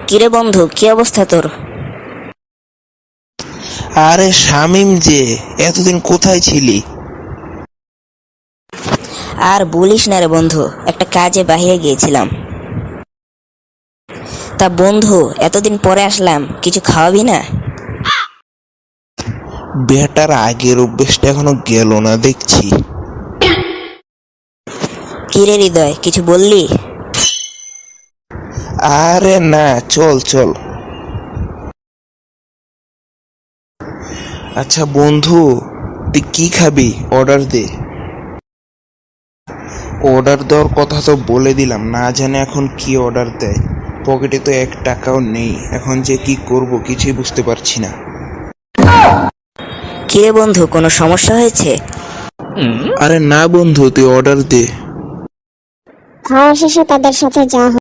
কিরে বন্ধু, কি অবস্থা তোর? আরে শামিম, যে এতদিন কোথায় ছিলি? আর বলিস না রে বন্ধু, একটা কাজে বাইরে গিয়েছিলাম। তা বন্ধু, এতদিন পরে আসলাম, কিছু খাওয়াবি না? বেটার আগের অভ্যেসটা এখনো গেল না দেখছি। কিরে হৃদয়, কিছু বললি? আরে না, চল চল। আচ্ছা বন্ধু, তুই কি খাবি? অর্ডার দে। অর্ডার দেওয়ার কথা তো বলে দিলাম, না জানে এখন কি অর্ডার দেয়। পকেটে তো 1 টাকাও নেই, এখন যে কি করব কিছুই বুঝতে পারছি না। কিরে বন্ধু, কোনো সমস্যা হয়েছে? আরে না বন্ধু, তুই অর্ডার দে। খাওয়া শেষে তাদের সাথে যা